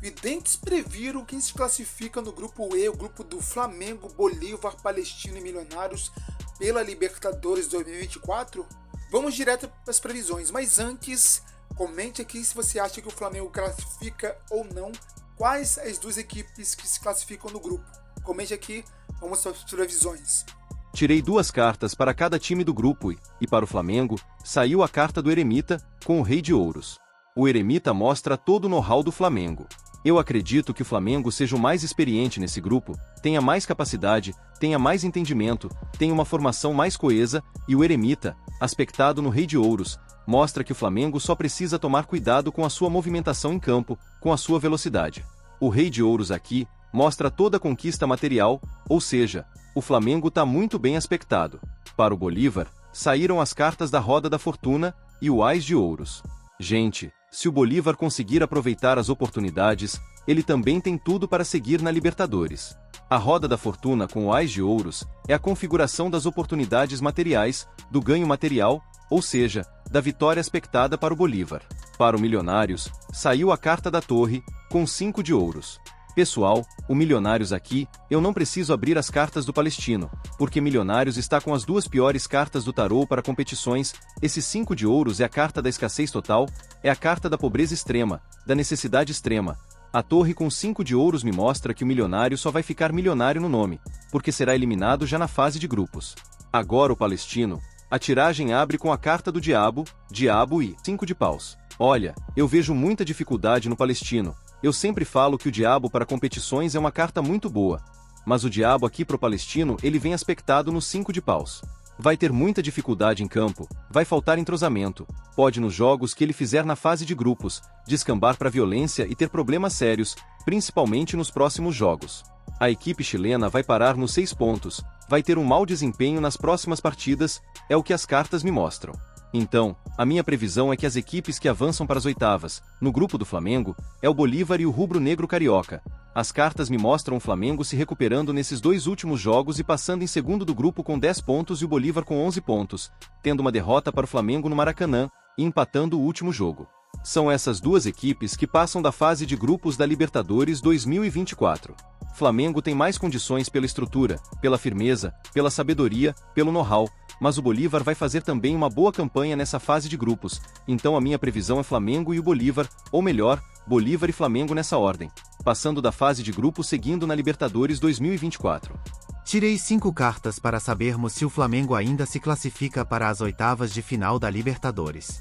Videntes previram quem se classifica no grupo E, o grupo do Flamengo, Bolívar, Palestino e Milionários pela Libertadores 2024? Vamos direto para as previsões, mas antes, comente aqui se você acha que o Flamengo classifica ou não, quais as duas equipes que se classificam no grupo. Comente aqui, vamos para as previsões. Tirei 2 cartas para cada time do grupo e para o Flamengo, saiu a carta do Eremita, com o Rei de Ouros. O Eremita mostra todo o know-how do Flamengo. Eu acredito que o Flamengo seja o mais experiente nesse grupo, tenha mais capacidade, tenha mais entendimento, tenha uma formação mais coesa, e o Eremita, aspectado no Rei de Ouros, mostra que o Flamengo só precisa tomar cuidado com a sua movimentação em campo, com a sua velocidade. O Rei de Ouros aqui mostra toda a conquista material, ou seja, o Flamengo está muito bem aspectado. Para o Bolívar, saíram as cartas da Roda da Fortuna e o Ás de Ouros. Gente, se o Bolívar conseguir aproveitar as oportunidades, ele também tem tudo para seguir na Libertadores. A Roda da Fortuna com o Ás de Ouros é a configuração das oportunidades materiais, do ganho material, ou seja, da vitória aspectada para o Bolívar. Para o Milionários, saiu a carta da Torre, com 5 de ouros. Pessoal, o Milionários aqui, eu não preciso abrir as cartas do Palestino, porque Milionários está com as 2 piores cartas do tarô para competições. Esse 5 de ouros é a carta da escassez total, é a carta da pobreza extrema, da necessidade extrema. A Torre com 5 de ouros me mostra que o milionário só vai ficar milionário no nome, porque será eliminado já na fase de grupos. Agora o Palestino, a tiragem abre com a carta do Diabo, Diabo e 5 de paus. Olha, eu vejo muita dificuldade no Palestino. Eu sempre falo que o Diabo para competições é uma carta muito boa, mas o Diabo aqui pro Palestino ele vem aspectado no 5 de paus. Vai ter muita dificuldade em campo, vai faltar entrosamento, pode nos jogos que ele fizer na fase de grupos, descambar para violência e ter problemas sérios, principalmente nos próximos jogos. A equipe chilena vai parar nos 6 pontos, vai ter um mau desempenho nas próximas partidas, é o que as cartas me mostram. Então, a minha previsão é que as equipes que avançam para as oitavas, no grupo do Flamengo, é o Bolívar e o Rubro Negro Carioca. As cartas me mostram o Flamengo se recuperando nesses 2 últimos jogos e passando em segundo do grupo com 10 pontos e o Bolívar com 11 pontos, tendo uma derrota para o Flamengo no Maracanã, e empatando o último jogo. São essas 2 equipes que passam da fase de grupos da Libertadores 2024. Flamengo tem mais condições pela estrutura, pela firmeza, pela sabedoria, pelo know-how, mas o Bolívar vai fazer também uma boa campanha nessa fase de grupos, então a minha previsão é Flamengo e o Bolívar, ou melhor, Bolívar e Flamengo nessa ordem, passando da fase de grupos seguindo na Libertadores 2024. Tirei 5 cartas para sabermos se o Flamengo ainda se classifica para as oitavas de final da Libertadores.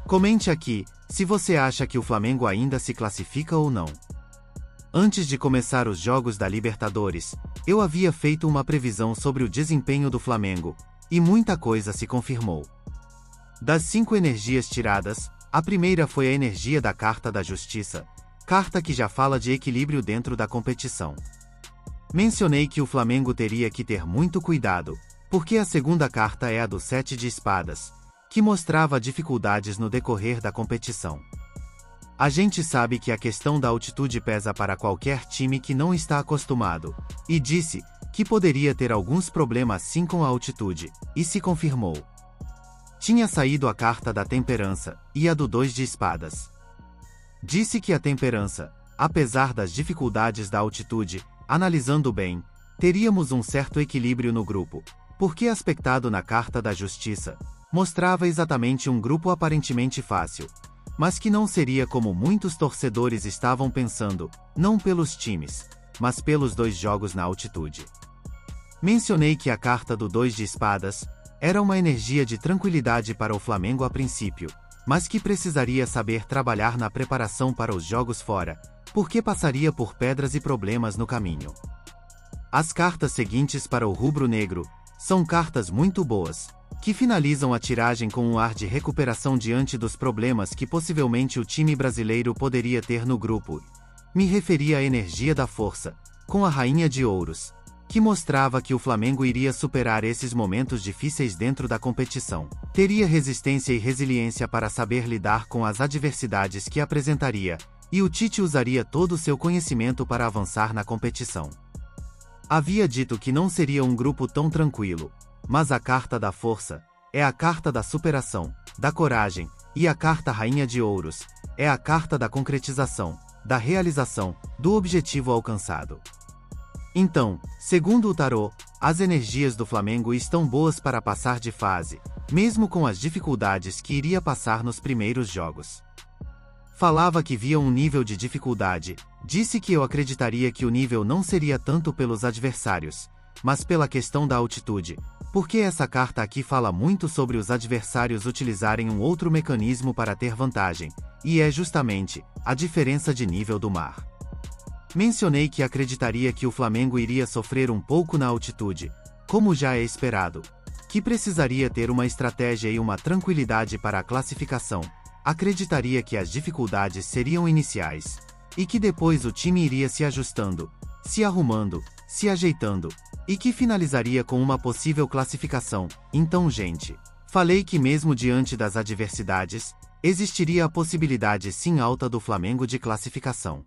Comente aqui, se você acha que o Flamengo ainda se classifica ou não. Antes de começar os jogos da Libertadores, eu havia feito uma previsão sobre o desempenho do Flamengo, e muita coisa se confirmou. Das 5 energias tiradas, a primeira foi a energia da Carta da Justiça, carta que já fala de equilíbrio dentro da competição. Mencionei que o Flamengo teria que ter muito cuidado, porque a segunda carta é a do 7 de espadas, que mostrava dificuldades no decorrer da competição. A gente sabe que a questão da altitude pesa para qualquer time que não está acostumado, e disse que poderia ter alguns problemas sim com a altitude, e se confirmou. Tinha saído a carta da temperança, e a do 2 de espadas. Disse que a temperança, apesar das dificuldades da altitude, analisando bem, teríamos um certo equilíbrio no grupo, porque aspectado na carta da justiça, mostrava exatamente um grupo aparentemente fácil, mas que não seria como muitos torcedores estavam pensando, não pelos times, mas pelos 2 jogos na altitude. Mencionei que a carta do 2 de espadas era uma energia de tranquilidade para o Flamengo a princípio, mas que precisaria saber trabalhar na preparação para os jogos fora, porque passaria por pedras e problemas no caminho. As cartas seguintes para o rubro-negro são cartas muito boas, que finalizam a tiragem com um ar de recuperação diante dos problemas que possivelmente o time brasileiro poderia ter no grupo. Me referi à energia da força, com a Rainha de Ouros, que mostrava que o Flamengo iria superar esses momentos difíceis dentro da competição. Teria resistência e resiliência para saber lidar com as adversidades que apresentaria, e o Tite usaria todo o seu conhecimento para avançar na competição. Havia dito que não seria um grupo tão tranquilo, mas a carta da força é a carta da superação, da coragem, e a carta Rainha de Ouros é a carta da concretização, da realização do objetivo alcançado. Então, segundo o tarô, as energias do Flamengo estão boas para passar de fase, mesmo com as dificuldades que iria passar nos primeiros jogos. Falava que via um nível de dificuldade, disse que eu acreditaria que o nível não seria tanto pelos adversários, mas pela questão da altitude, porque essa carta aqui fala muito sobre os adversários utilizarem um outro mecanismo para ter vantagem, e é justamente a diferença de nível do mar. Mencionei que acreditaria que o Flamengo iria sofrer um pouco na altitude, como já é esperado, que precisaria ter uma estratégia e uma tranquilidade para a classificação, acreditaria que as dificuldades seriam iniciais, e que depois o time iria se ajustando, se arrumando, se ajeitando, e que finalizaria com uma possível classificação. Então, gente, falei que mesmo diante das adversidades, existiria a possibilidade sim alta do Flamengo de classificação.